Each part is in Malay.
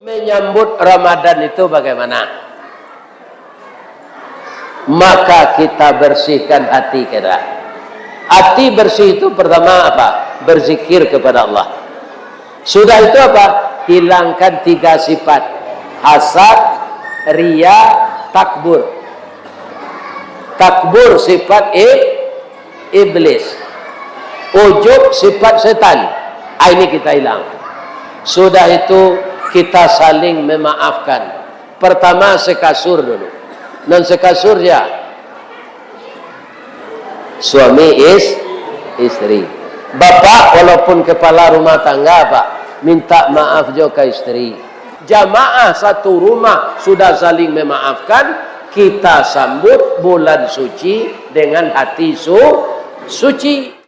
Menyambut Ramadan itu bagaimana? Maka kita bersihkan hati kita. Hati bersih itu pertama apa? Berzikir kepada Allah. Sudah itu apa? Hilangkan 3 sifat. Hasad, riya, takbur. Takbur sifat iblis. Ujub sifat setan. Ini kita hilangkan. Sudah itu kita saling memaafkan. Pertama sekasur dulu. Dan sekasur ya suami istri. Bapak walaupun kepala rumah tangga Pak, minta maaf juga ke istri. Jamaah satu rumah sudah saling memaafkan. Kita sambut bulan suci dengan hati suci.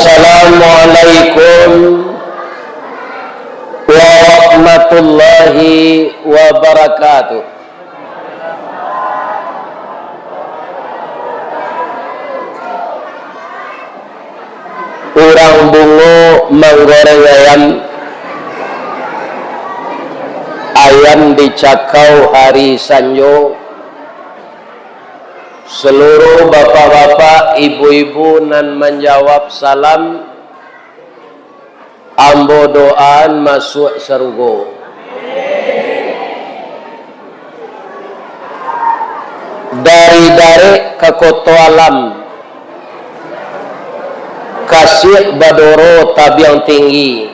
Assalamualaikum warahmatullahi wabarakatuh. Urang bungo menggoreng ayam dicakau hari sanjo. Seluruh bapak-bapak, ibu-ibu nan menjawab salam, ambo doaan masuk surga. Dari ke koto alam, kasih badoro tabiang tinggi.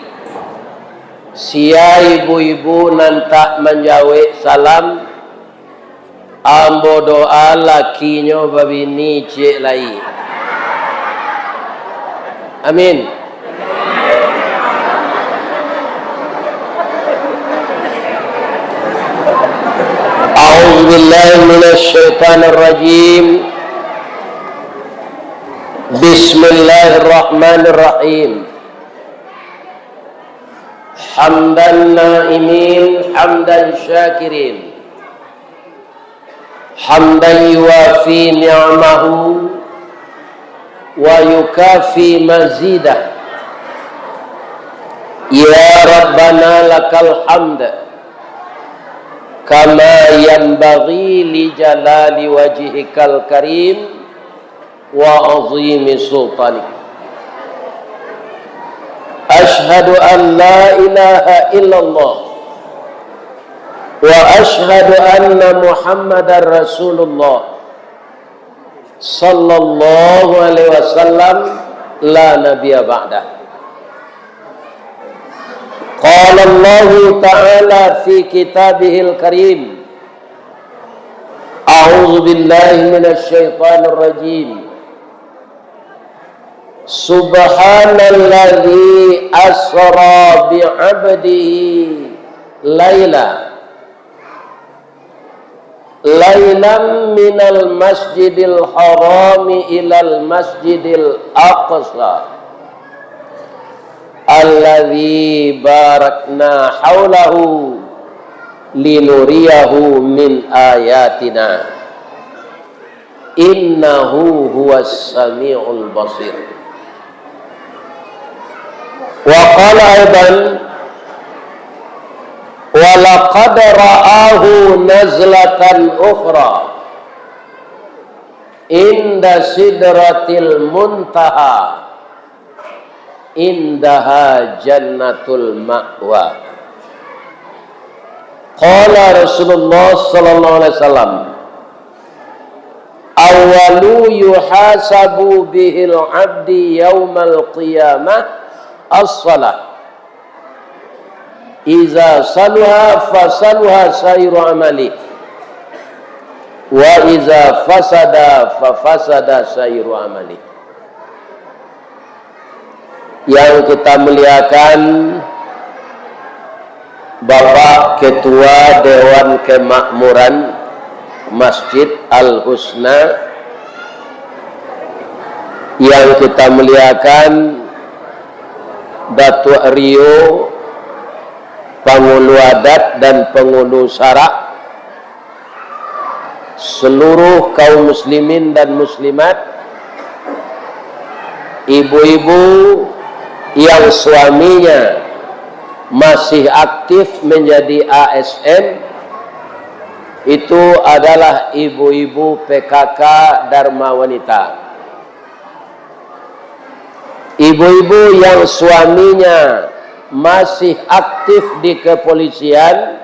Sia ibu-ibu nan tak menjawab salam, ambo doa lakinya babini cik lai. Amin. A'udzu billahi minasy syaithanir rajim. Bismillahirrahmanirrahim. Hamdan na'imin, hamdan syakirin. Hamdan yuwafi ni'amahu wa yukafi mazidah. Ya Rabbana lakal hamd kama yanbaghi li jalali wajhikal karim wa azimi sultanik. Ashhadu an la ilaha illallah wa ashhadu anna Muhammadar Rasulullah sallallahu alaihi wasallam la nabiyya ba'da. Qala Allah ta'ala fi kitabihil karim. A'udzu billahi minasy syaithanir rajim. Subhanalladzi asra bi 'abdihi Lailam minal masjidil harami ilal masjidil aqsa alladzi barakna haulahu linuriyahu min ayatina innahu huwas sami'ul basir. Wa qala aidan walaqad ra'ahu nazlatan ukhra inda sidratil muntaha indaha jannatul ma'wa. Qala Rasulullah sallallahu alaihi wasallam awwalu yuhasabu bihil 'abdi yaumal qiyamah as-salah. Iza saluha fasaluha sairu amali wa iza fasada fafasada sairu amali. Yang kita muliakan Bapak Ketua Dewan Kemakmuran Masjid Al-Husna yang kita muliakan Datuk Rio, Pengulu Adat dan Pengulu Syarak, seluruh kaum muslimin dan muslimat, ibu-ibu yang suaminya masih aktif menjadi ASN, itu adalah ibu-ibu PKK Dharma Wanita. Ibu-ibu yang suaminya masih aktif di kepolisian,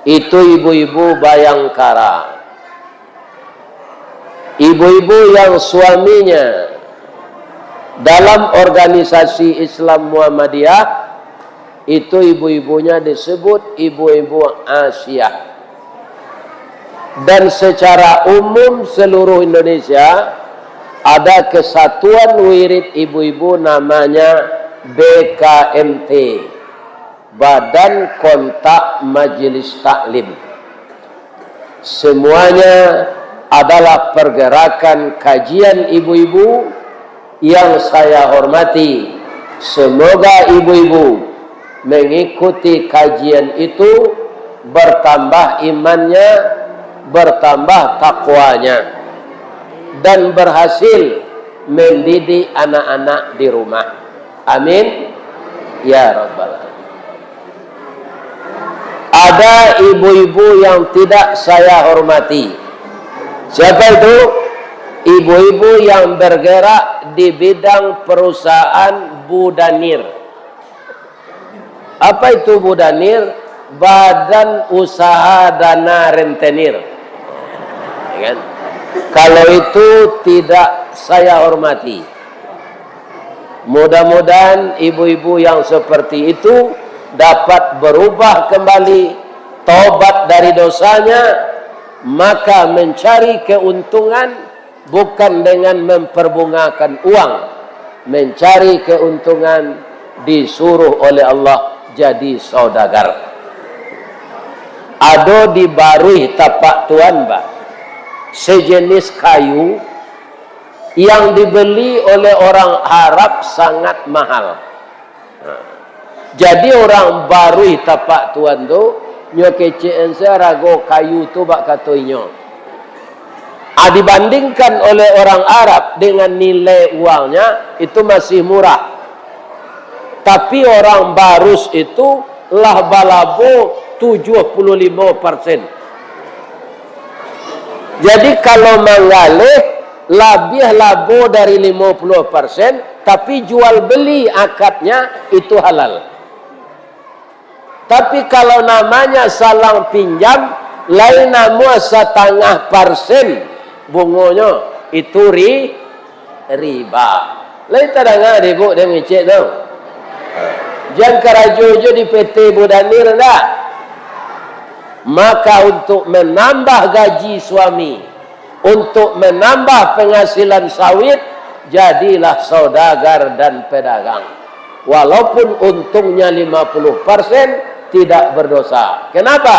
itu ibu-ibu Bayangkara. Ibu-ibu yang suaminya dalam organisasi Islam Muhammadiyah, itu ibu-ibunya disebut ibu-ibu Asia. Dan secara umum seluruh Indonesia ada kesatuan wirid ibu-ibu namanya BKMT, Badan Kontak Majelis Taklim. Semuanya adalah pergerakan kajian ibu-ibu yang saya hormati. Semoga ibu-ibu mengikuti kajian itu, bertambah imannya, bertambah takwanya, dan berhasil mendidik anak-anak di rumah. Amin ya rabbal alamin. Ada ibu-ibu yang tidak saya hormati. Siapa itu? Ibu-ibu yang bergerak di bidang perusahaan Budanir. Apa itu Budanir? Badan Usaha Dana Rentenir. Ya kan? Kalau itu tidak saya hormati. Mudah-mudahan ibu-ibu yang seperti itu dapat berubah kembali, taubat dari dosanya, maka mencari keuntungan bukan dengan memperbungakan uang, mencari keuntungan disuruh oleh Allah jadi saudagar. Ado dibarui tapak tuan ba, sejenis kayu yang dibeli oleh orang Arab sangat mahal. Jadi orang barui tapak tuan tu nyo keceen rago kayu tu bak katoinyo. Dibandingkan oleh orang Arab dengan nilai uangnya itu masih murah. Tapi orang Barus itu laba-labo 75%. Jadi kalau mengalih lebih labo dari 50%, tapi jual beli akadnya itu halal. Tapi kalau namanya salang pinjam, lain nama 0,5% bungonya, itu riba. Lain tak dengar ibu dia ngecek tu. Jangan kerajo-jo di PT Budanir enggak. Maka untuk menambah gaji suami, untuk menambah penghasilan sawit, jadilah saudagar dan pedagang. Walaupun untungnya 50%, tidak berdosa. Kenapa?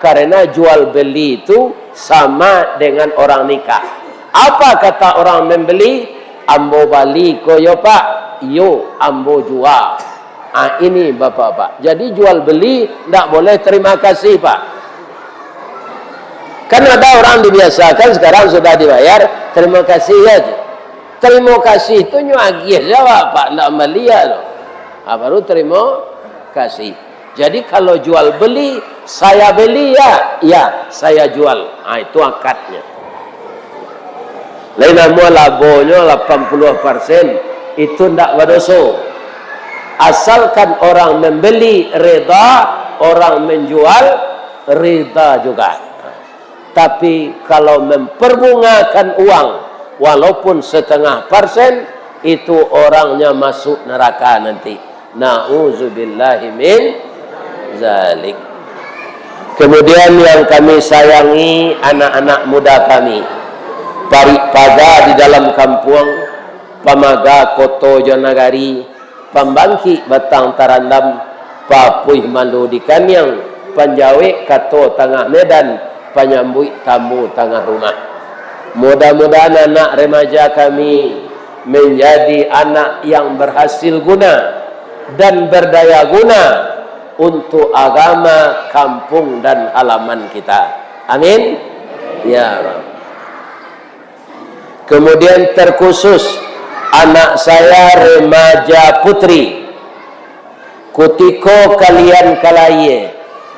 Karena jual beli itu sama dengan orang nikah. Apa kata orang membeli? Ambo bali koyo pak, yo ambo jual. Ini bapak-bapak. Jadi jual beli tidak boleh terima kasih pak. Kan ada orang dibiasakan sekarang sudah dibayar, terima kasih aja. Terima kasih itu nyu agih jawab pak, tidak melia loh. Baru terima kasih. Jadi kalau jual beli, saya beli ya saya jual. Itu akadnya. Lain nama labonya 80%, itu tidak berdosa. Asalkan orang membeli reda, orang menjual reda juga. Tapi kalau memperbungakan uang walaupun 0,5%, itu orangnya masuk neraka nanti. Na'udzubillahi min zalik. Kemudian yang kami sayangi anak-anak muda kami, pada di dalam kampung Pamaga Koto Jonagari, Pambangki Batang Tarandam, Papuih Malu di Kanyang, Panjawe Kato Tengah Medan, Penyambut tamu tengah rumah. Mudah-mudahan anak remaja kami menjadi anak yang berhasil guna dan berdaya guna untuk agama, kampung dan halaman kita. Amin. Ya Rabb. Kemudian terkhusus anak saya remaja putri, kutiko kalian kalaye,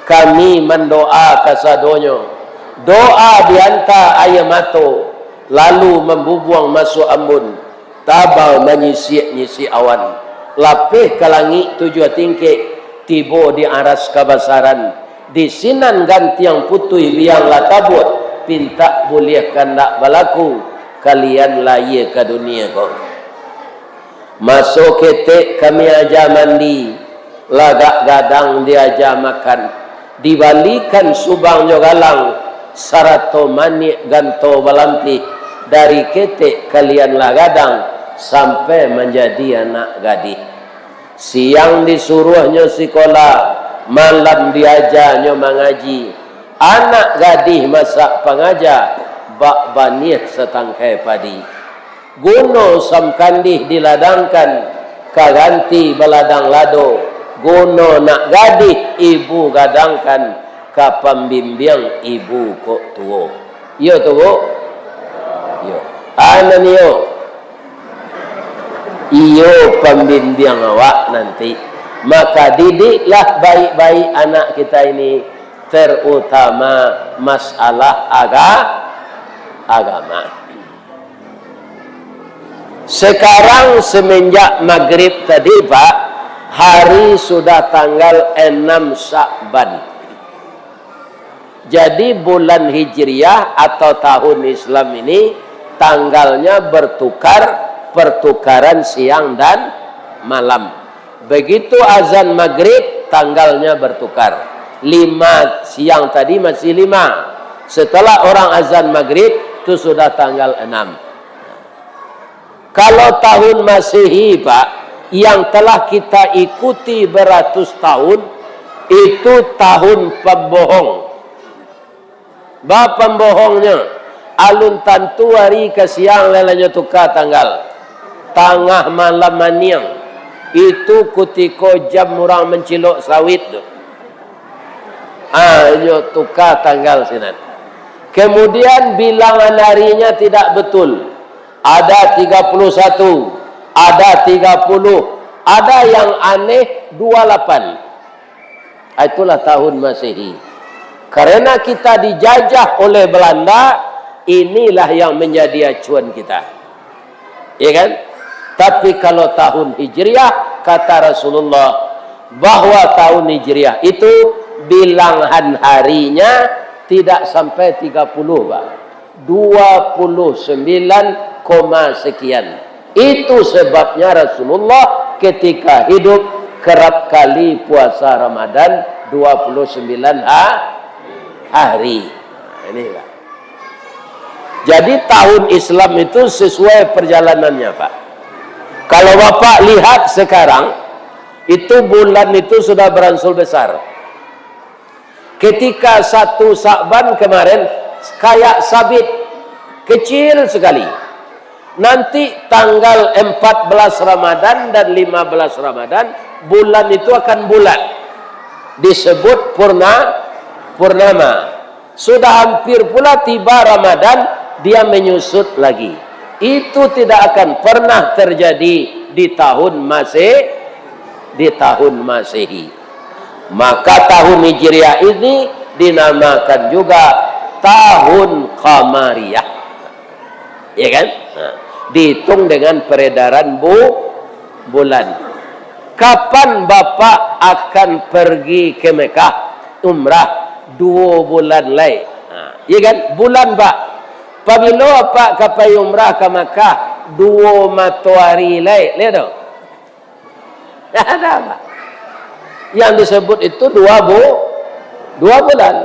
kami mendoa kasadonyo, doa dianta ayamato, lalu membubuang masuk ambun, tabal menyisi awan, lapih kalangi tujuh tingkik, tibo di aras kabasaran, di sinan ganti yang putih biang latabut, pinta boleh kandak balaku, kalian laye ke dunia kau. Masuk ketek kami aja mandi, lagak gadang diaja makan, dibalikan subang jogalang, sarato manik ganto balampi, dari ketek kalian lah gadang sampai menjadi anak gadis. Siang disuruhnya sekolah, malam diajarnya mengaji. Anak gadis masak pengajar, bak banir setangkai padi. Gono samkandih diladangkan, kaganti baladang lado. Gono nak gadis ibu gadangkan, kapambimbiang ibu kok tuo. Yo tuo, yo. Anan yo. Iyo pembimbing awak nanti. Maka didiklah baik-baik anak kita ini, terutama masalah agama. Sekarang semenjak maghrib tadi Pak, hari sudah tanggal 6 Sya'ban. Jadi bulan Hijriah atau tahun Islam ini tanggalnya bertukar, pertukaran siang dan malam. Begitu azan maghrib tanggalnya bertukar. 5 siang tadi masih 5. Setelah orang azan maghrib itu sudah tanggal 6. Kalau tahun Masehi Pak, yang telah kita ikuti beratus tahun, itu tahun pembohong. Bah pembohongnya, alun tantu hari ke siang lelanya tukar tanggal. Tengah malam maniang, itu kutiko jam orang mencilok sawit tu. Yo tukar tanggal sinan. Kemudian bilangan harinya tidak betul. Ada 31, ada 30, ada yang aneh 28. Itulah tahun Masehi. Karena kita dijajah oleh Belanda, inilah yang menjadi acuan kita. Ya kan? Tapi kalau tahun Hijriah, kata Rasulullah, bahwa tahun Hijriah itu bilangan harinya tidak sampai 30 Pak. 29, sekian. Itu sebabnya Rasulullah ketika hidup kerap kali puasa Ramadan 29 hari. Ini Pak. Jadi tahun Islam itu sesuai perjalanannya Pak. Kalau Bapak lihat sekarang, itu bulan itu sudah beransur besar. Ketika 1 Sya'ban kemarin, kayak sabit, kecil sekali. Nanti tanggal 14 Ramadan dan 15 Ramadan, bulan itu akan bulat. Disebut purnama. Sudah hampir pula tiba Ramadan, dia menyusut lagi. Itu tidak akan pernah terjadi di tahun Masehi. Maka tahun Hijriah ini dinamakan juga tahun Qamariyah. Ya kan? Nah, dihitung dengan peredaran bulan. Kapan Bapak akan pergi ke Mekah umrah 2 bulan lagi? Nah, ya kan? Bulan Pak. Pabilo Pak kapai umrah ke Mekah 2 matahari lagi. Lihat dong. Ada Pak. Yang disebut itu 2 bulan.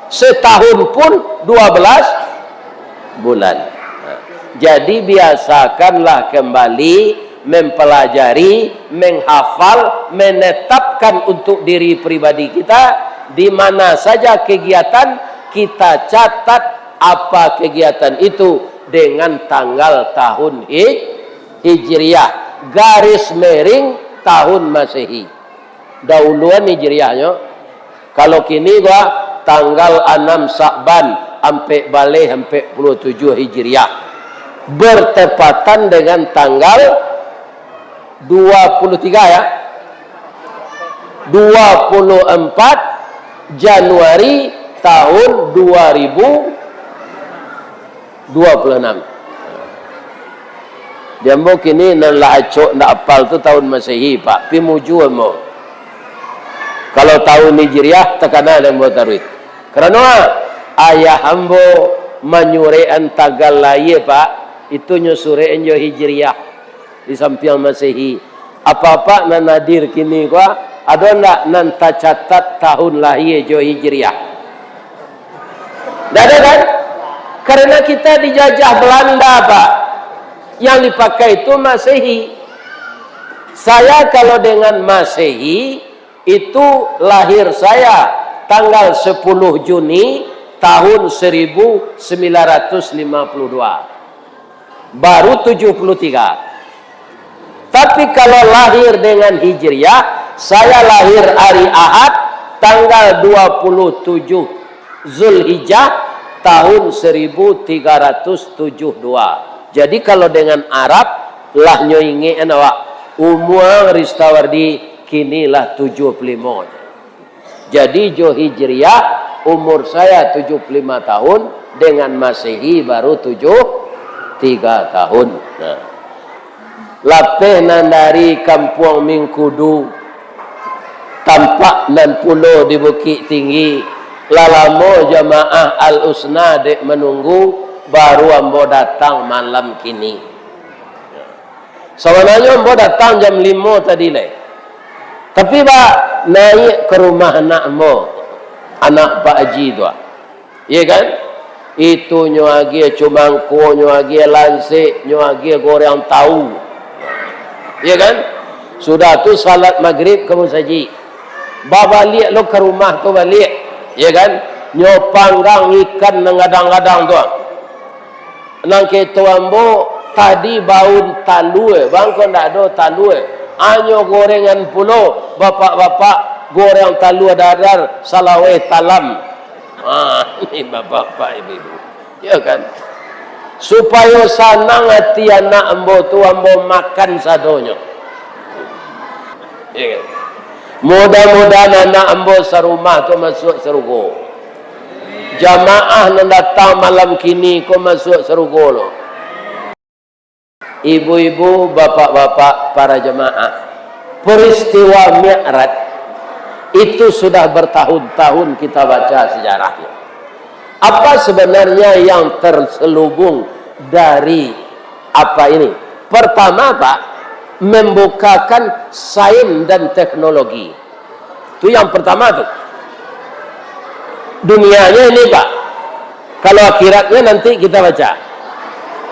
Setahun pun 12 bulan. Nah, jadi biasakanlah kembali mempelajari, menghafal, menetapkan untuk diri pribadi kita di mana saja kegiatan kita catat apa kegiatan itu dengan tanggal tahun Hijriah, garis miring tahun Masehi. Dahuluan Hijriahnya. Kalau kini gua tanggal 6 Sa'ban sampai balik sampai 27 Hijriah. Bertepatan dengan tanggal 23 ya. 24 Januari tahun 2026. Jambo kini nan la acok ndak apal tu tahun Masehi Pak. Pi muju mo. Kalau tahun Hijriah tekana dan buat taruh. Kerana ayah hambo menyurean tagal laye Pak, itu nyusurean jo Hijriah di samping Masehi. Apa-apa nan nadir kini gua ada ndak nan catat tahun lahir jo Hijriah. Ndak ada kan? Karena kita dijajah Belanda Pak. Yang dipakai itu Masehi. Saya kalau dengan Masehi itu lahir saya tanggal 10 Juni tahun 1952. Baru 73. Tapi kalau lahir dengan Hijriah, saya lahir hari Ahad tanggal 27 Zulhijjah tahun 1372. Jadi kalau dengan Arab lah nyoinge awak umur Ristawardi kinilah 75. Jadi jo Hijriah umur saya 75 tahun, dengan Masehi baru 73 tahun. Nah. Lapeh nan dari kampung Mingkudu tampak nan pulau di Bukit Tinggi, lalamo jamaah Al-Usna dek menunggu, baru ambo datang malam kini. Sebenarnya ambo datang jam 5 tadi le. Tapi Pak naik ke rumah anak ambo, anak Pak Haji tu. Iya kan? Itu nyoagi cumangko, nyoagi lansik, nyoagi goreng tahu. Iya kan? Sudah tu salat maghrib kamu saji. Balik lo ke rumah tu balik. Iya kan? Nyo panggang ikan ngadang-gadang tu. Nang keto ambo tadi baun talue, bang ko ndak do talue. Anyo gorengan pulo, bapak-bapak goreng talue dadar salawe talam. Ini bapak-bapak ibu-ibu. Ya kan? Supaya sanang hati anak ambo tu ambo makan sadonyo. Ya kan? Mudah-mudahan anak ambo serumah tu masuk serugo. Jamaah yang datang malam kini kau masuk serugo lo. Ibu-ibu, bapak-bapak, para jamaah, peristiwa Mi'raj itu sudah bertahun-tahun kita baca sejarahnya. Apa sebenarnya yang terselubung dari apa ini? Pertama Pak, membukakan sains dan teknologi. Itu yang pertama tuh. Dunianya ini Pak, kalau akhiratnya nanti kita baca.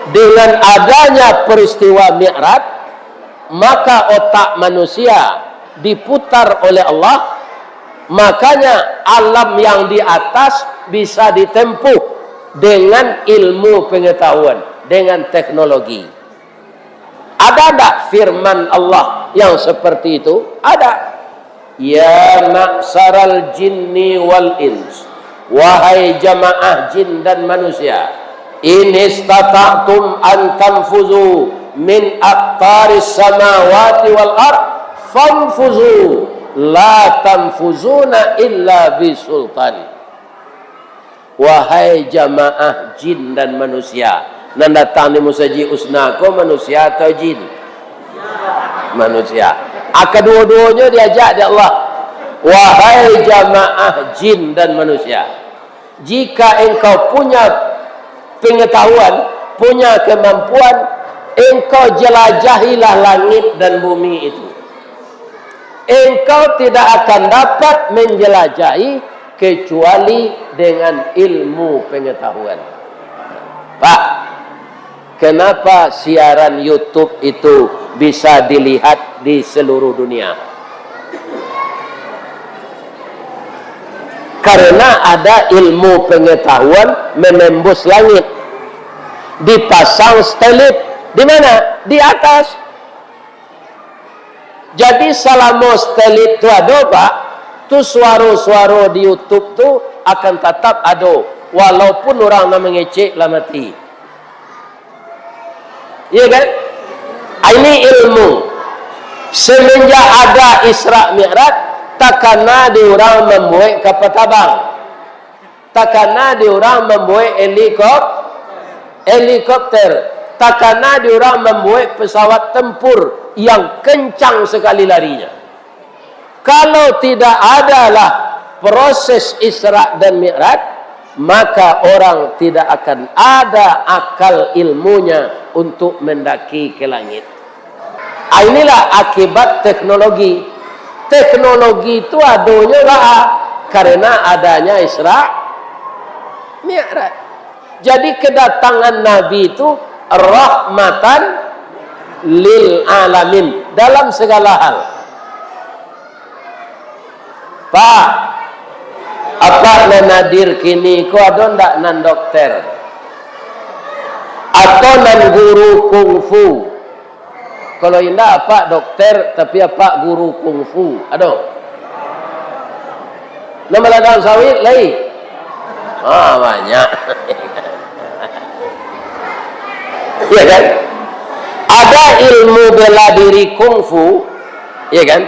Dengan adanya peristiwa Mi'raj, maka otak manusia diputar oleh Allah. Makanya alam yang di atas bisa ditempuh dengan ilmu pengetahuan, dengan teknologi. Ada tak firman Allah yang seperti itu? Ada. Ya ma'saral jinni wal ins, wahai jamaah jin dan manusia, in istata'tum an tanfuzu min aqtaris samawati wal ard fanfuzu la tanfuzuna illa bisultan. Wahai jamaah jin dan manusia, nan datang di musaji usna ko manusia atau jin? Manusia. Kedua-duanya diajak di Allah. Wahai jamaah jin dan manusia, jika engkau punya pengetahuan, punya kemampuan, engkau jelajahilah langit dan bumi itu. Engkau tidak akan dapat menjelajahi kecuali dengan ilmu pengetahuan. Pak, kenapa siaran YouTube itu bisa dilihat di seluruh dunia? Karena ada ilmu pengetahuan menembus langit. Dipasang satelit di mana? di atas. Jadi selama setelit tu ada Pak, tu suara-suara di YouTube tu akan tetap ada, walaupun orang nak mengecek lah mati. Iya kan? Ini ilmu. Semenjak ada Isra Mi'raj, takana diorang membuat kapal terbang, takana diorang membuat helikopter, takana diorang membuat pesawat tempur yang kencang sekali larinya. Kalau tidak adalah proses Isra dan Mi'raj, maka orang tidak akan ada akal ilmunya untuk mendaki ke langit. Inilah akibat teknologi. Teknologi itu adanya lah karena adanya Isra Mi'raj. Jadi kedatangan Nabi itu rahmatan lil alamin dalam segala hal. Pak, apa nan nadir kini ko ada ndak nan dokter atau nan guru kungfu? Kalau indah apa dokter tapi apa guru kungfu? Ada? Nama ladang sawit lain. Banyak. Iya kan? Ada ilmu bela diri kungfu, iya kan?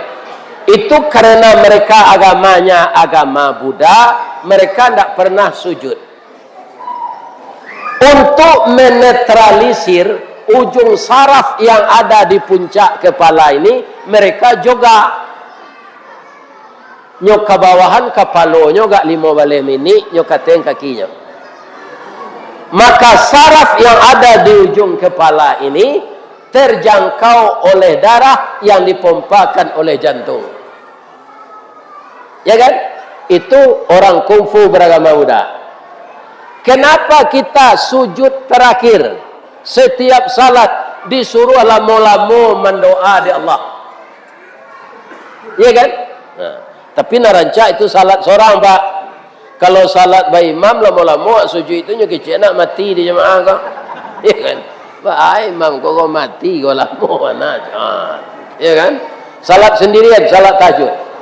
Itu karena mereka agamanya agama Buddha, mereka tidak pernah sujud. Untuk menetralisir ujung saraf yang ada di puncak kepala ini, mereka juga nyok ke bawahan kepalanya gak 5 balai mini, nyok kateng kakinya. Maka saraf yang ada di ujung kepala ini terjangkau oleh darah yang dipompakan oleh jantung. Ya kan? Itu orang kungfu beragama Buddha. Kenapa kita sujud terakhir? Setiap salat disuruh lamo-lamo mendoa di Allah. Iya kan? Nah, tapi naranca itu salat seorang Pak. Kalau salat by imam lamo-lamo sujud itu nyuki nak mati di jemaah kau. Iya kan? Pak imam kau mati kau lamo anak. Iya kan? Salat sendirian, salat tahajud.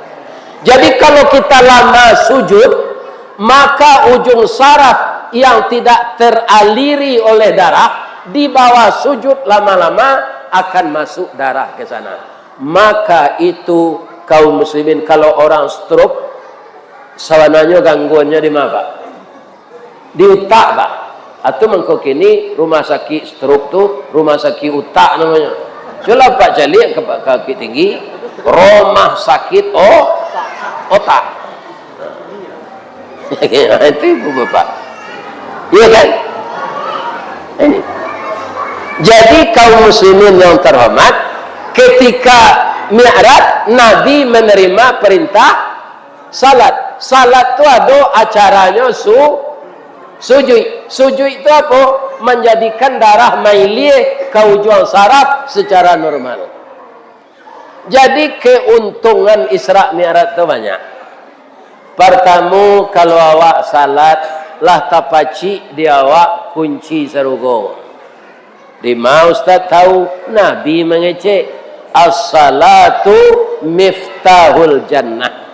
Jadi kalau kita lama sujud, maka ujung saraf yang tidak teraliri oleh darah di bawah sujud lama-lama akan masuk darah ke sana. Maka itu kaum muslimin kalau orang stroke, sawananya gangguannya di mana Pak? Di otak Pak. Atau mengko kini rumah sakit stroke tu rumah sakit otak namanya. Coba Pak cari ke kaki tinggi, rumah sakit otak. Itu ibu bapak. Iya kan? Ini. Jadi kaum muslimin yang terhormat, ketika Mi'raj Nabi menerima perintah salat. Salat itu ada acaranya sujud. Sujud itu apa? Menjadikan darah mailie ke ujung saraf secara normal. Jadi keuntungan Isra Mi'raj itu banyak. Pertama, kalau awak salat lah tapaci di awak kunci surga. Di mana Ustaz tahu? Nabi mengecek as-salatu miftahul jannah.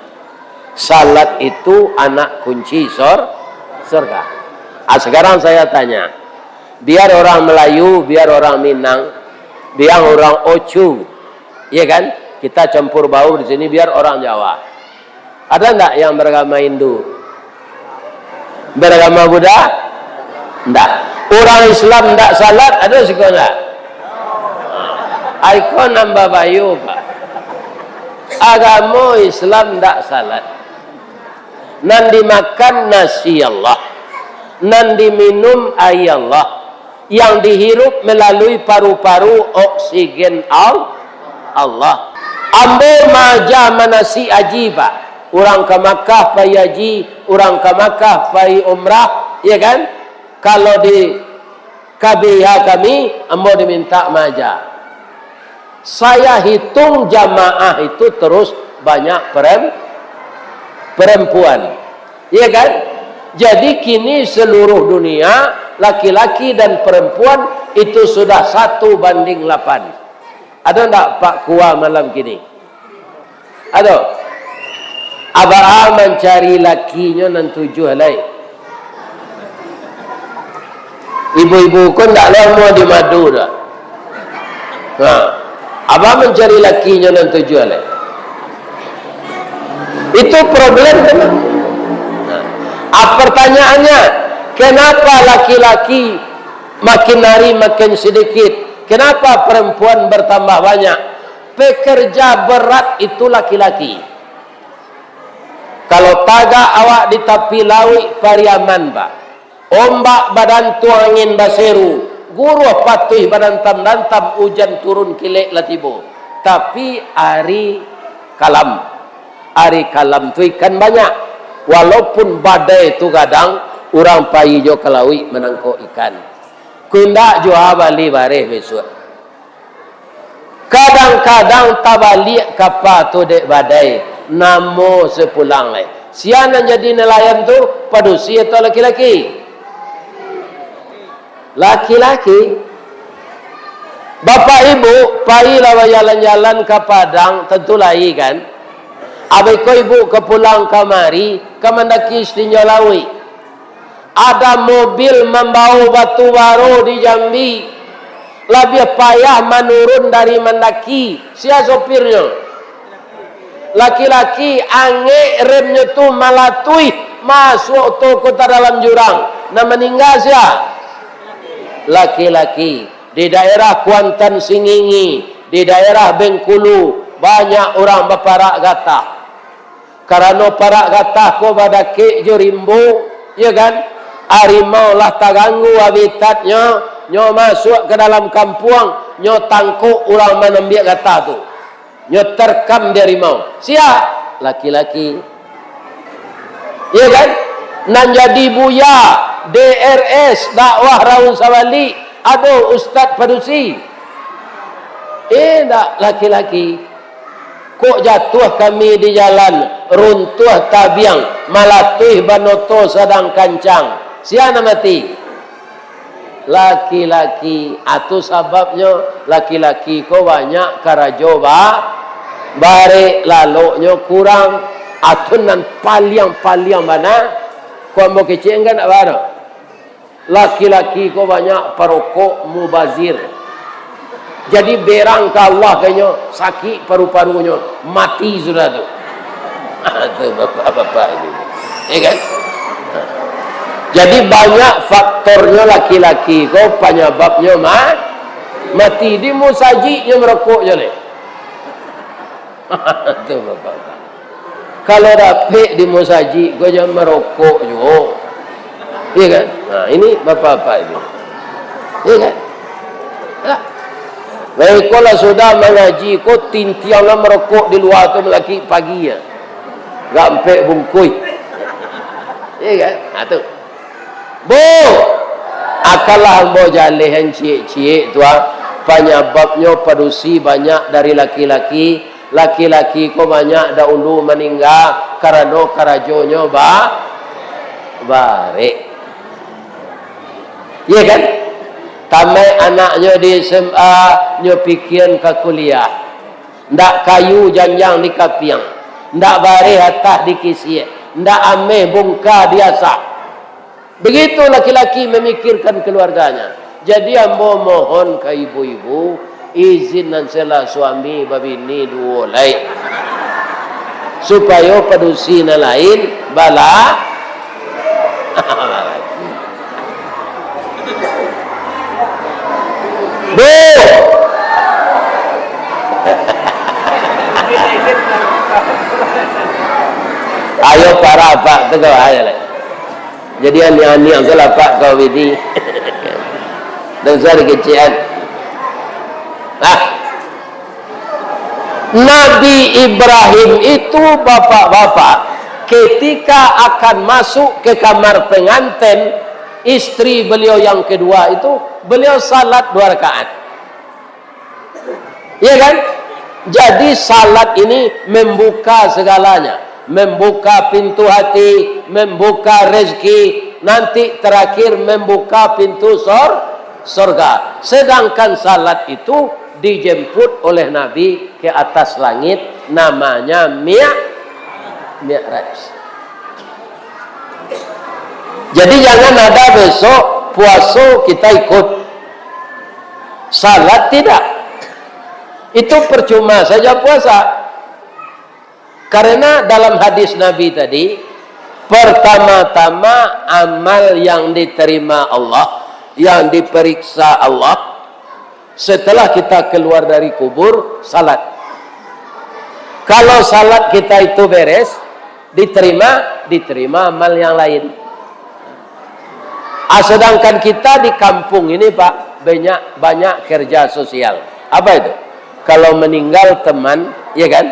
Salat itu anak kunci surga. Sekarang saya tanya, biar orang Melayu, biar orang Minang, biar orang Ocu, ya kan? Kita campur baur di sini biar orang Jawa. Ada enggak yang beragama Hindu? Beragama Buddha? Enggak. Orang Islam tidak salat, ada juga enggak? Ikon nambah bayu Pak. Agama Islam tidak salat. Nan dimakan nasi Allah, nan diminum air Allah, yang dihirup melalui paru-paru oksigen Allah. Ambo maja manasi aji Pak. Orang ke Makkah pai haji, orang ke Makkah pai umrah, ya kan? Kalau di KBH kami, ambo diminta maja. Saya hitung jamaah itu terus banyak perempuan, ya kan? Jadi kini seluruh dunia laki-laki dan perempuan itu sudah 1:8. Ada enggak Pak Kua malam kini? Ada. Abah mencari lakinya nan 7 halai. Ibu-ibu pun tak lama di madu dah. Abah mencari lakinya nan 7 halai. Itu problem kan? Pertanyaannya, kenapa laki-laki makin hari makin sedikit? Kenapa perempuan bertambah banyak? Pekerja berat itu laki-laki. Kalau tagak awak di tepi laut Pariaman, Pak. Ombak badan tu angin baseru. Guru patuh badan tam hujan turun kilek latibo. Tapi hari kalam. Hari kalam tu ikan banyak. Walaupun badai tu kadang orang payi jo kelawi menangkap ikan. Kundak jo bali bareh besok. Kadang-kadang tabalik kapal tu dek badai. Namo sepulang lai. Siapa yang jadi nelayan tu padusi atau laki-laki? Laki-laki. Bapak ibu payi lawa jalan-jalan ke Padang tentu lai kan. Abai ko ibu ke pulang kamari kemandaki istinyo lawi. Ada mobil membawa batu baru di Jambi. Lebih payah menurun dari mendaki. Siapa sopirnya? Laki-laki ange remnya tu malatui masuk tu kota dalam jurang. Nah meninggal siapa? Laki-laki. Di daerah Kuantan Singingi, di daerah Bengkulu banyak orang berparak gatah. Karena parak gatah ko badake jo rimbo, ya kan? Harimau lah terganggu habitatnya, nyo masuk ke dalam kampung, nyo tangkuk orang menambil gatah tu. Nyo terkam di harimau. Siap? Laki-laki. Ya kan? Nan jadi buya DRS dakwah Raun Sawali, ada Ustaz Padusi. Tak laki-laki. Kok jatuh kami di jalan, runtuh tabiang, malatuh banoto sedang kancang. Siapa mati? Laki-laki. Itu sebabnya laki-laki ko banyak karajo bare laloknya kurang. Atau nan paling mana? Kau mau kecil kan apa? Laki-laki ko banyak perokok mubazir. Jadi berang ke Allah kayaknya sakit paru-parunya mati sudah tu. Itu bapak-bapak ini. Ya kan? Jadi banyak faktornya laki-laki ko penyebabnya mati di musajinya merokok je le. Itu bapak-bapak. Kalau rapik di musaji ko jangan merokok juga. Ya kan? Nah, ini bapak-bapak ini. Ya kan? Ya. Mereka lah sudah mengaji kau tintianglah merokok di luar tu lagi pagi ya. Gampek bungkui. Iya kan? Tu. Bu. Akalah hamba jalehan cie-cie tu penyebabnya padusi banyak dari laki-laki. Laki-laki kau banyak dahulu meninggal karena karajonya barek. Iya kan? Tamai anaknya di SMA, nyo pikiran ke kuliah. Ndak kayu janjang di kapiang. Ndak bare atas di kisih. Ndak ameh bungka biasa. Begitu laki-laki memikirkan keluarganya. Jadi ambo mohon ke ibu-ibu, izin dan sela suami babini dua lai. Supaya padusi na lain bala. Bu. Ayo para pak tegal aja lah. Jadi ani-ani angkel pak kau bidi. Dan saya kecian. Nabi Ibrahim itu bapak-bapak ketika akan masuk ke kamar pengantin istri beliau yang kedua itu beliau salat 2 rakaat. Iya kan? Jadi salat ini membuka segalanya, membuka pintu hati, membuka rezeki, nanti terakhir membuka pintu surga. Sedangkan salat itu dijemput oleh Nabi ke atas langit, namanya Mi'raj. Jadi jangan ada besok puasa kita ikut, salat tidak. Itu percuma saja puasa. Karena dalam hadis Nabi tadi, pertama-tama amal yang diterima Allah, yang diperiksa Allah, setelah kita keluar dari kubur, salat. Kalau salat kita itu beres, diterima amal yang lain. Sedangkan kita di kampung ini Pak, banyak kerja sosial. Apa itu? Kalau meninggal teman, ya kan,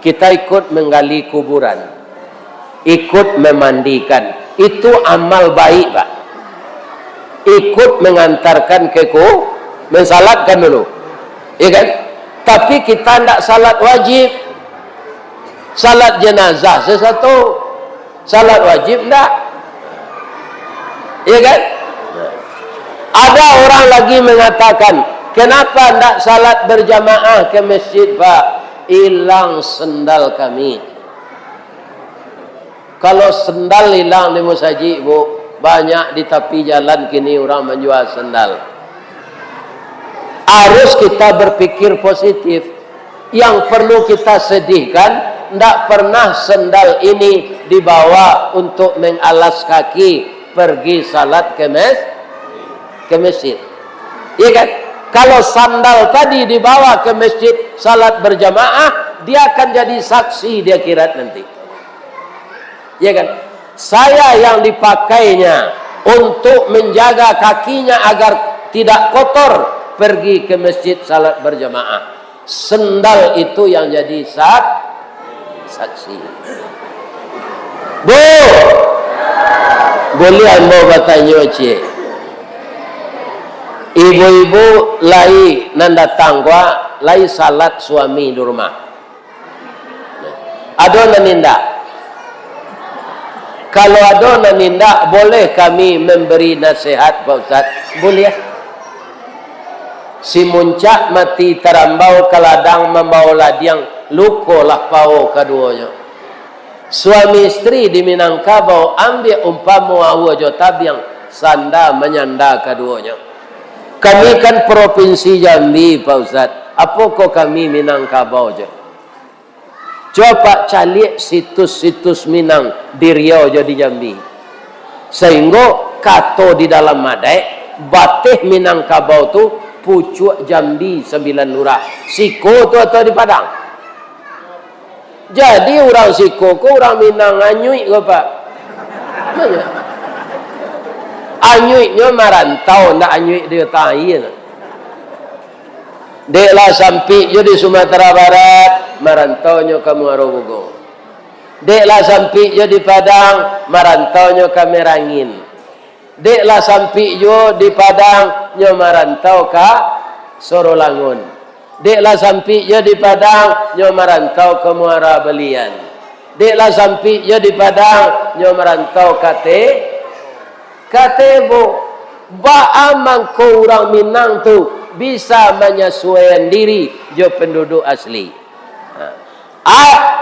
kita ikut menggali kuburan, ikut memandikan. Itu amal baik Pak. Ikut mengantarkan ke mensalatkan dulu, ya kan? Tapi kita tidak salat wajib, salat jenazah sesuatu, salat wajib tidak, ya kan? Ada orang lagi mengatakan, kenapa tidak salat berjamaah ke masjid Pak? Hilang sendal kami. Kalau sendal hilang di masjid Bu, banyak di tepi jalan kini orang menjual sendal. Harus kita berpikir positif. Yang perlu kita sedihkan, tidak pernah sendal ini dibawa untuk mengalas kaki pergi salat ke masjid. Iya kan? Kalau sandal tadi dibawa ke masjid salat berjamaah, dia akan jadi saksi di akhirat nanti. Iya kan? Saya yang dipakainya untuk menjaga kakinya agar tidak kotor, pergi ke masjid salat berjamaah. Sendal itu yang jadi saksi. Bu, boleh anda bertanya cik? Ibu-ibu lai nanda tangwa, lai salat suami di rumah. Ada naninda. Kalau ada naninda, boleh kami memberi nasihat Pak Ustaz? Boleh. Si muncak mati terambau keladang membawa ladiang, lukolah pau keduanya. Suami istri di Minangkabau ambil umpamu awajo tabiang, sanda menyanda keduanya. Kami kan provinsi Jambi Pak Ustaz. Apa kok kami Minangkabau je? Coba cari situs-situs Minang di Riau jadi Jambi. Sehingga kato di dalam madai, batih Minangkabau tu pucuk Jambi 9 lurah. Siko tu atau di Padang. Jadi orang Siko ku orang Minang anyui ke Pak? Mana? Anyuiknya marantau, nak anyuik dia tahin. Deklah sampai je di Sumatera Barat, marantaunya ke Muarobogo. Deklah sampai je di Padang, marantaunya ke Merangin. Deklah sampai je di Padang, nyo marantau ke Sorolangun. Deklah sampai je di Padang, nyo marantau ke Muara Belian. Deklah sampai je di Padang, nyo marantau ke Katebo, baamang ko orang Minang tu bisa menyesuaikan diri jo penduduk asli.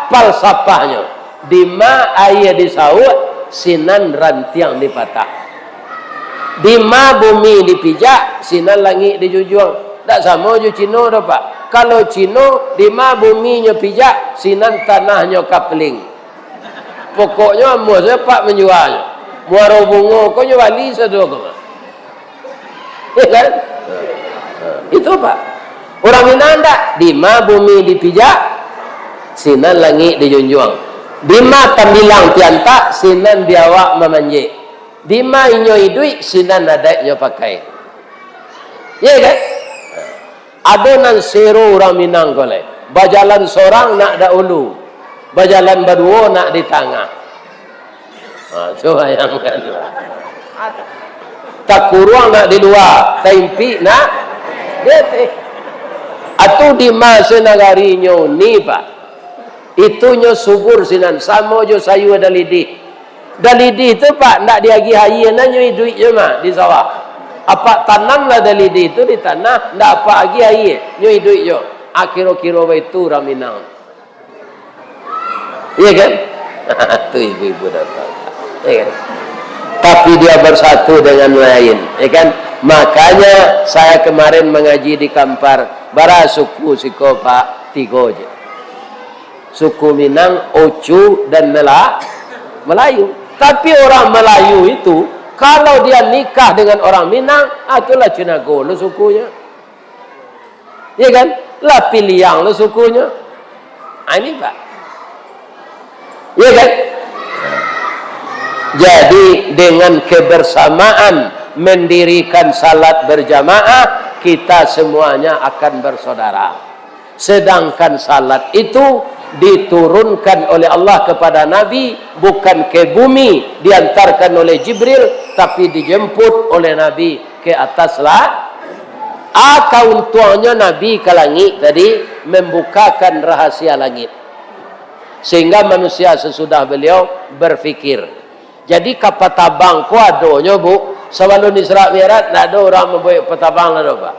Falsafahnya, di ma ayah disaut, sinan rantiang dipatah. Di ma bumi dipijak, sinan langit dijunjung. Tak sama jo Cino dah Pak. Kalau Cino, di ma buminya pijak, sinan tanahnya kapling. Pokoknya mau saya Pak menjualnya. Muara bungo kau nyawali satu kau, ya kan? Itu Pak. Orang Minang tak, di ma bumi dipijak, sinan langit dijunjung. Di ma tambilang tianta, sinan biawak memanjik. Di ma inyo idui, sinan nadai nyo pakai. Ya kan? Adonan seru orang Minang koleh. Bajalan seorang nak da ulu, bajalan berdua nak di tengah. Coba bayangkan. Tak kurang nak di luar, tempi nak dete. Atau di masa nagarinya ni Pak. Itunya subur sinan, sama jo sayu ada lidih. Dalidi itu Pak, ndak diagi hayi na nyui duit je mah di sawah. Apa tanamlah dalidi itu di tanah, ndak apa agi hayi, nyui duit je. Kira-kira itu raminang. Iya kan? Itu ibu-ibu datang. Iya kan? Tapi dia bersatu dengan lain, ya kan? Makanya saya kemarin mengaji di Kampar, bara suku siko Pak tiga je. Suku Minang, Ocu dan Melayu. Tapi orang Melayu itu kalau dia nikah dengan orang Minang, itulah Cinago lo sukunya. Ya kan? Lah Piliang lo sukunya. Ini Pak. Ya kan? Jadi dengan kebersamaan mendirikan salat berjamaah, kita semuanya akan bersaudara. Sedangkan salat itu diturunkan oleh Allah kepada Nabi, bukan ke bumi diantarkan oleh Jibril, tapi dijemput oleh Nabi ke ataslah. Kauntuannya Nabi ke langit tadi membukakan rahasia langit, sehingga manusia sesudah beliau berfikir. Jadi kapatabang ko adonyo bu, sebelum Isra Mi'raj tidak ada orang membuat petabang lah Pak.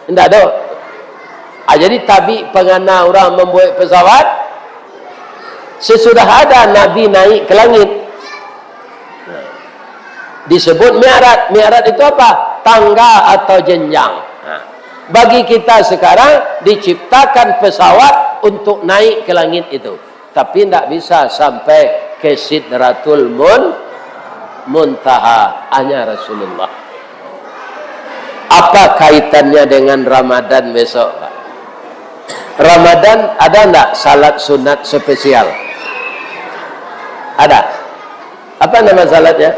Tidak ada. Jadi tabi pengana orang membuat pesawat sesudah ada Nabi naik ke langit. Disebut Mi'raj. Mi'raj itu apa? Tangga atau jenjang. Bagi kita sekarang diciptakan pesawat untuk naik ke langit itu, tapi tidak bisa sampai ke Sidratul Muntaha, hanya Rasulullah. Apa kaitannya dengan Ramadan besok Pak? Ramadan ada enggak salat sunat spesial? Ada. Apa nama salatnya?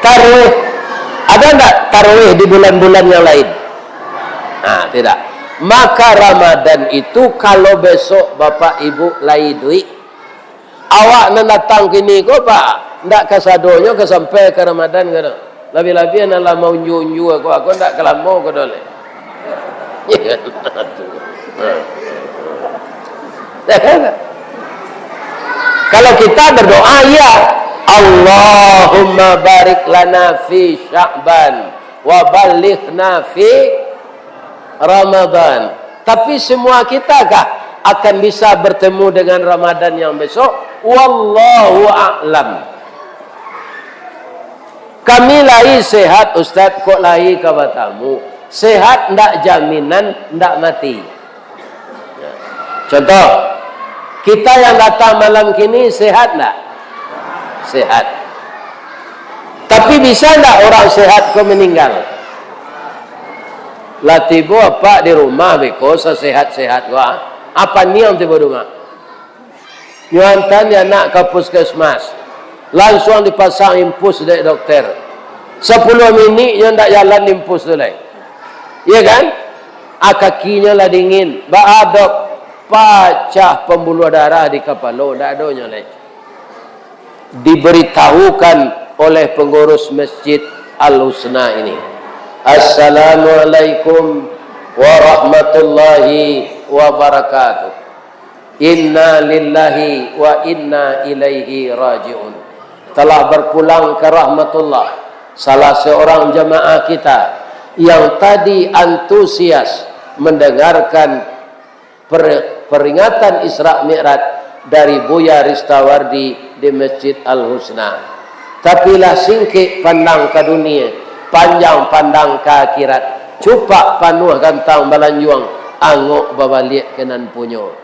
Tarawih. Ada enggak tarawih di bulan-bulan yang lain? Nah, tidak. Maka Ramadan itu kalau besok Bapak Ibu lai duit, awak nak datang kini ko Pak, ndak kasadonya ke sampai ke Ramadan kan. Lebih-lebih nak mau unju-unju aku ndak kelamo ko dole. Kalau kita berdoa ya Allahumma barik lana fi Sya'ban wa balighna fi Ramadan. Tapi semua kita kah akan bisa bertemu dengan Ramadan yang besok? Wallahu a'lam. Kami lai sehat Ustaz, kok lai kabatamu. Sehat ndak jaminan ndak mati. Contoh, kita yang datang malam kini sehat ndak? Sehat. Tapi bisa ndak orang sehat kok meninggal? Lah tiba apa di rumah beko sehat-sehat gua. Apa niang tiba rumah? Nyuantan dia nak ke puskesmas. Langsung dipasang impus dari dokter. 10 minit yang ndak jalan impus dulu. Iya kan? Kakinya lah dingin. Baadok pecah pembuluh darah di kepala. Tak ada nyolek. Diberitahukan oleh pengurus Masjid Al-Husna ini. Assalamualaikum warahmatullahi wabarakatuh. Inna lillahi wa inna ilaihi raji'un. Telah berpulang ke rahmatullah salah seorang jamaah kita yang tadi antusias mendengarkan peringatan Isra Mi'raj dari Buya Ristawardi di Masjid Al-Husna. Tapi lah singkik pandang ke dunia, panjang pandang ke akhirat, cupak panuh gantang balanjuang, angok babalik kenan punyo.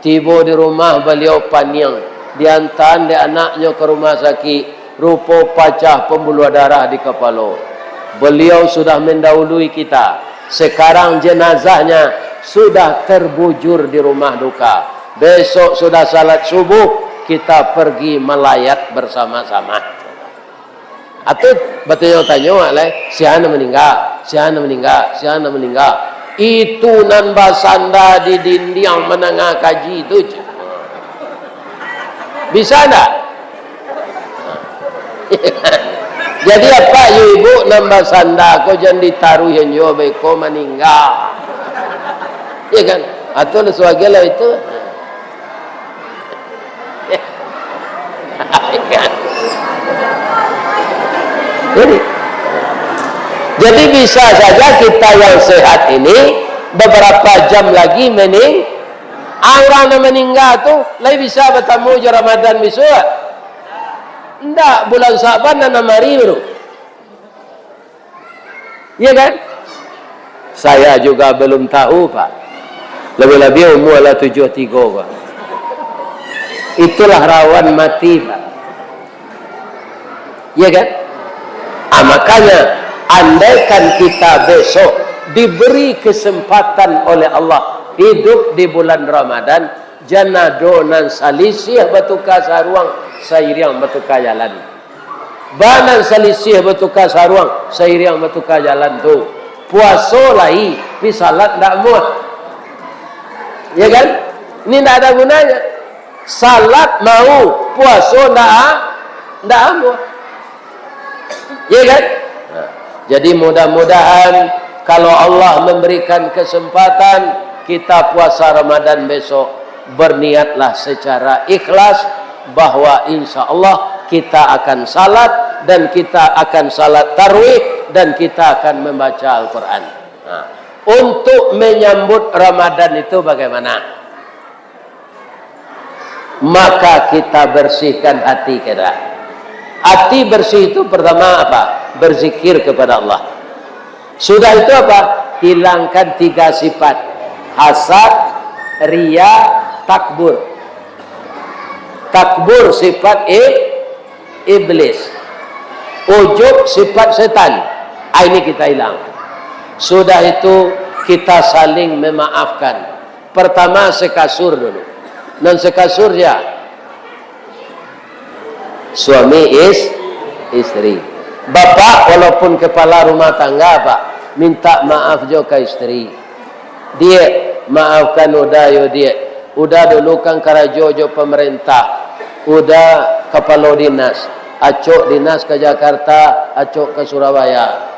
Tiba di rumah beliau paniang, diantar di anaknya ke rumah sakit, rupa pecah pembuluh darah di kepala. Beliau sudah mendahului kita. Sekarang jenazahnya sudah terbujur di rumah duka. Besok sudah salat subuh, kita pergi melayat bersama-sama. Atau betul tanya lah, siapa meninggal, siapa meninggal, siapa meninggal. Itu nan basanda di dinding menengah kaji itu. Bisa tak? Jadi apa ibu nambah sanda ko jangan ditaruh yang jauh beko meninggal. Ya kan? Atau sesuatu lah itu. Jadi bisa saja kita yang sehat ini beberapa jam lagi orang yang meninggal tu lagi bisa bertemu je Ramadan besok. Enggak, bulan Sa'ban dan mari baru. Ya kan? Saya juga belum tahu, Pak. Lebih-lebih umur lah 73, Pak. Itulah rawan mati, Pak. Ya kan? Makanya andaikan kita besok diberi kesempatan oleh Allah hidup di bulan Ramadan, janado nan salisih bertukar saruang sairiang bertukar jalan. Banan salisih bertukar saruang sairiang bertukar jalan tu. Puasa lahi, pi salat ndak muat. Ya kan? Ini ndak ada gunanya. Salat mau, puasa ndak muat. Ya kan? Jadi mudah-mudahan kalau Allah memberikan kesempatan kita puasa Ramadan besok, berniatlah secara ikhlas bahwa insya Allah kita akan salat dan kita akan salat tarawih dan kita akan membaca Al-Quran. Untuk menyambut Ramadan itu bagaimana? Maka kita bersihkan hati kita. Hati bersih itu pertama apa? Berzikir kepada Allah. Sudah itu apa? Hilangkan 3 sifat. Hasad, riya, takbur. Takbur sifat iblis. Ujub sifat setan. Ini kita hilang. Sudah itu kita saling memaafkan. Pertama sekasur dulu. Dan sekasur ya suami istri. Bapak walaupun kepala rumah tangga, Pak, minta maaf jo ke istri. Dia maafkan udah yo dia. Udah dulu kan karajo jo pemerintah. Udah kepala dinas. Acok dinas ke Jakarta, acok ke Surabaya.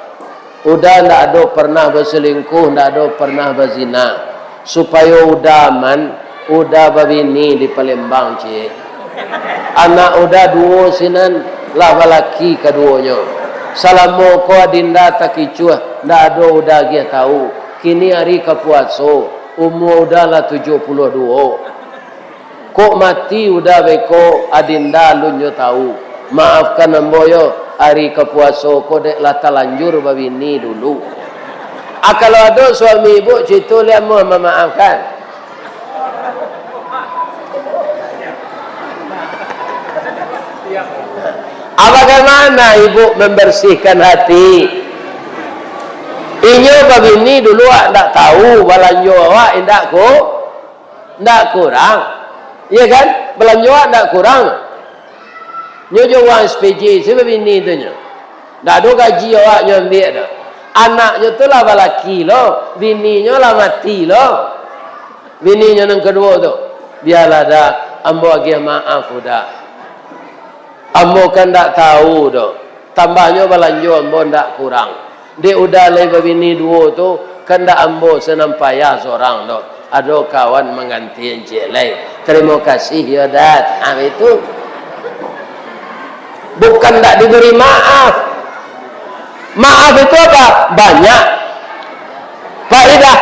Udah ndak ada pernah berselingkuh, ndak ada pernah berzina. Supaya udah aman, udah babini di Palembang, Cik. Anak udah 2 sinan lah laki keduanya. Salamu ko adinda takicuah, ndak ada udah dia tahu. Kini hari kepuaso, umur udah lah 72. Kok mati udah beko adinda lunyo tahu. Maafkan amboyo, hari kepuaso ko dek lah talanjur babini dulu. Kalau ada suami ibu cerita lihat mau memaafkan. Bagaimana ibu membersihkan hati? Inyo babini dulu ndak tahu balanjo awak ndak kurang. Iya kan? Balanjo ndak kurang. Nyo jo wang SPJ si babini tu nyo. Ndak ada gaji awak nyo ambil dah. Anaknya tu lah balaki lo, bininya lah mati lo. Bininya yang kedua tu. Biarlah dah, ambo lagi maaf udah. Ambo kan tak tahu tu. Tambahnya balanjo ambo tak kurang. Dia udah lebih bini 2 tu, kan tak ambo senampaya seorang tu. Ada kawan mengganti encik lain. Terima kasih ya Dad. Itu bukan tak diberi maaf. Maaf itu apa? Banyak faedah.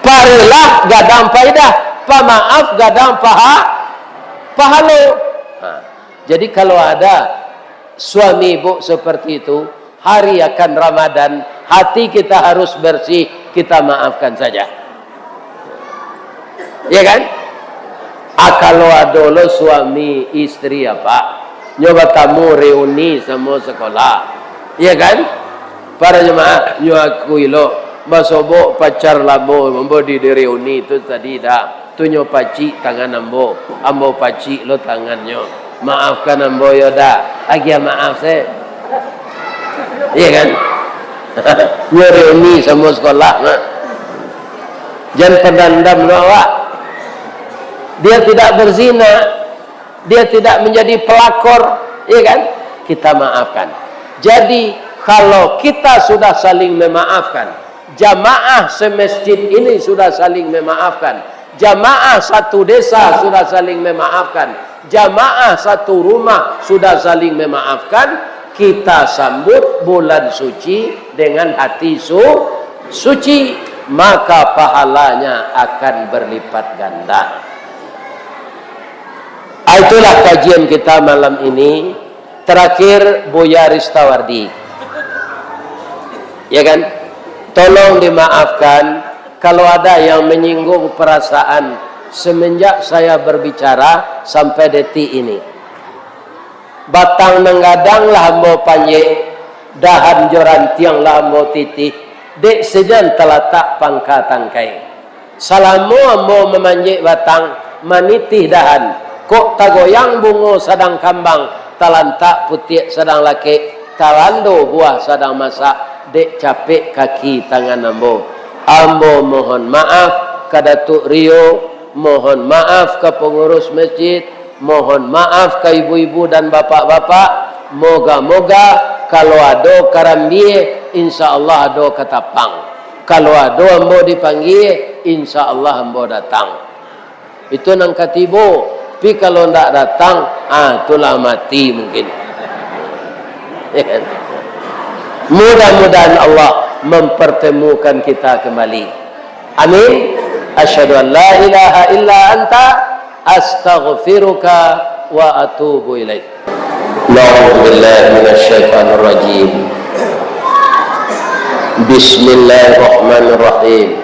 Parilah gadang faedah, pemaaf gadang pahala. Jadi kalau ada suami ibu seperti itu, hari akan Ramadan, hati kita harus bersih, kita maafkan saja. Ya kan? Kalau ada lo suami istri apa, nyoba tamu reuni semua sekolah. Iya kan? Para jemaah nyo aku ilo basobo pacar labo ambo di reuni itu tadi dah. Tu nyo paci tangan ambo paci lo tangannya. Maafkan ambo yo dah. Agia maaf saya. Iya kan? Nyo reuni semua sekolah. Jangan pendendam lo awak. Dia tidak berzina. Dia tidak menjadi pelakor. Iya kan? Kita maafkan. Jadi kalau kita sudah saling memaafkan, jamaah semasjid ini sudah saling memaafkan, Jamaah satu desa sudah saling memaafkan. Jamaah satu rumah sudah saling memaafkan. Kita sambut bulan suci dengan hati suci. Maka pahalanya akan berlipat ganda. Itulah kajian kita malam ini. Terakhir Buya Ristawardi. Ya kan? Tolong dimaafkan kalau ada yang menyinggung perasaan semenjak saya berbicara sampai detik ini. Batang menggadang lah mau panjek, dahan jorantiang lah mau titih, dek sejan telatak pangkatan kai. Salamu mau memanjek batang, manitih dahan, kok tagoyang bungo sadang kambang, talantak putih sedang laki, talando buah sedang masak, dek capek kaki tangan ambo. Ambo mohon maaf ke Datuk Rio, mohon maaf ke pengurus masjid, mohon maaf ke ibu-ibu dan bapak-bapak. Moga-moga kalau ada karambie, insya-Allah ada ketapang. Kalau ada ambo dipanggil, insya-Allah ambo datang. Itu nang katibo. Tapi kalau ndak datang, itulah mati mungkin. Mudah-mudahan Allah mempertemukan kita kembali. Amin. Asyhadu an la ilaha illa anta astaghfiruka wa atubu ilaik. A'udzu billahi minasyaitonir rajim. Bismillahirrahmanirrahim.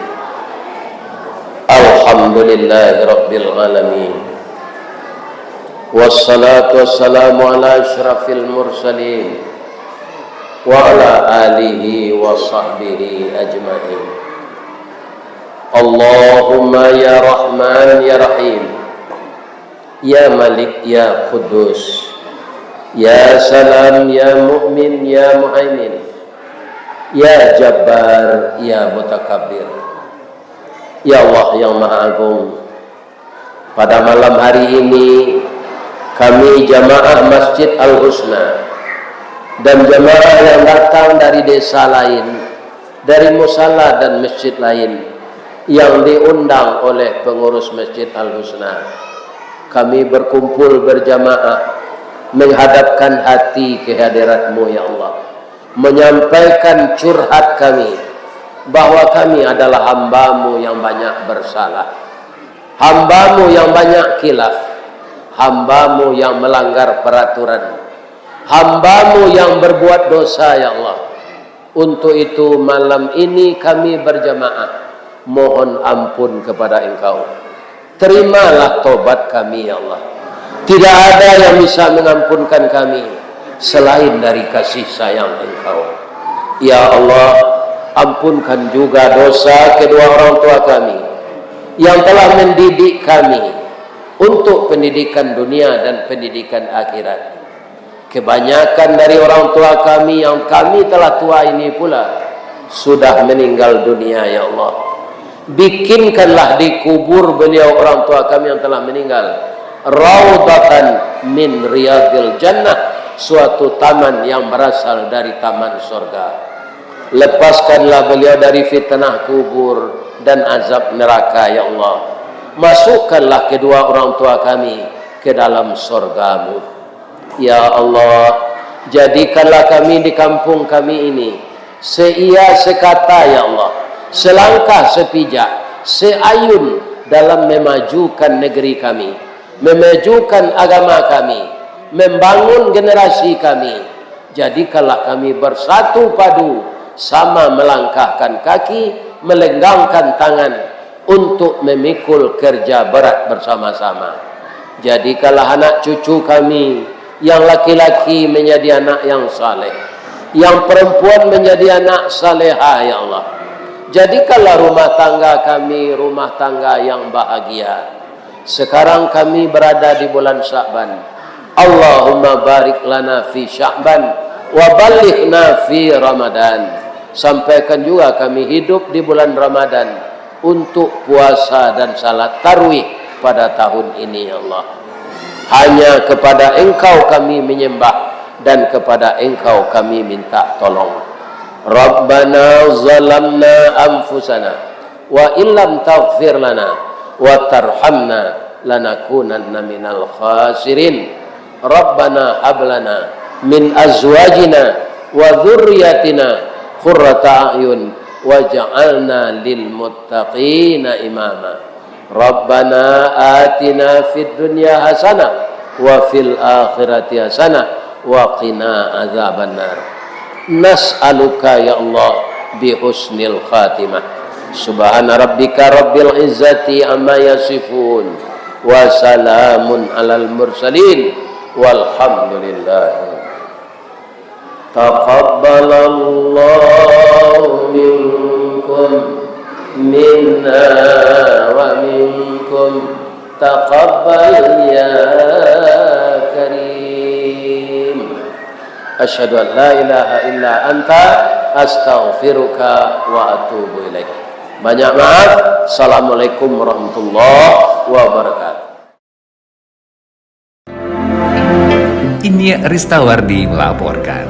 Alhamdulillahirabbil alamin. Wassalatu wassalamu ala asyrafil mursalin wa ala alihi wa sahbihi ajma'in. Allahumma ya Rahman ya Rahim, ya Malik ya Qudus, ya Salam ya Mu'min ya Muhaimin, ya Jabbar ya Mutakabbir. Ya Allah yang Maha Agung, pada malam hari ini kami jamaah Masjid Al-Husna dan jamaah yang datang dari desa lain, dari musala dan masjid lain yang diundang oleh pengurus Masjid Al-Husna, kami berkumpul berjamaah menghadapkan hati kehadirat-Mu ya Allah, menyampaikan curhat kami bahwa kami adalah hamba-Mu yang banyak bersalah, hamba-Mu yang banyak khilaf, hamba-Mu yang melanggar peraturan, hamba-Mu yang berbuat dosa ya Allah. Untuk itu malam ini kami berjamaah mohon ampun kepada Engkau. Terimalah tobat kami ya Allah. Tidak ada yang bisa mengampunkan kami selain dari kasih sayang Engkau. Ya Allah, ampunkan juga dosa kedua orang tua kami yang telah mendidik kami untuk pendidikan dunia dan pendidikan akhirat. Kebanyakan dari orang tua kami yang kami telah tua ini pula sudah meninggal dunia ya Allah. Bikinkanlah di kubur beliau orang tua kami yang telah meninggal raudhatan min riyadil jannah, suatu taman yang berasal dari taman surga. Lepaskanlah beliau dari fitnah kubur dan azab neraka ya Allah. Masukkanlah kedua orang tua kami ke dalam surga-Mu ya Allah. Jadikanlah kami di kampung kami ini seia sekata ya Allah, selangkah sepijak, seayun dalam memajukan negeri kami, memajukan agama kami, membangun generasi kami. Jadikanlah kami bersatu padu, sama melangkahkan kaki, melenggangkan tangan untuk memikul kerja berat bersama-sama. Jadikanlah anak cucu kami yang laki-laki menjadi anak yang saleh, yang perempuan menjadi anak salehah ya Allah. Jadikanlah rumah tangga kami rumah tangga yang bahagia. Sekarang kami berada di bulan Sya'ban. Allahumma barik lana fi Sya'ban wa balighna fi Ramadan. Sampaikan juga kami hidup di bulan Ramadan untuk puasa dan salat tarawih pada tahun ini ya Allah. Hanya kepada Engkau kami menyembah dan kepada Engkau kami minta tolong. Rabbana zalamna anfusana wa illam taghfir lana wa tarhamna lanakunanna minal khasirin. Rabbana hablana min azwajina wa dzurriyyatina qurrata a'yun waj'alna lil muttaqina imama. Rabbana atina fid dunya hasanah wa fil akhirati hasanah wa qina adzabannar. Nas'aluka ya Allah bi husnil khatimah. Subhana rabbika rabbil izzati amma yasifun wa salamun alal mursalin walhamdulillah. Taqabbalallahu minkum minna wa minkum taqabbal ya karim. Asyhadu an la ilaha illa anta astaghfiruka wa atubu ilaik. Banyak maaf. Assalamualaikum warahmatullahi wabarakatuh. Ini Ristawardi melaporkan.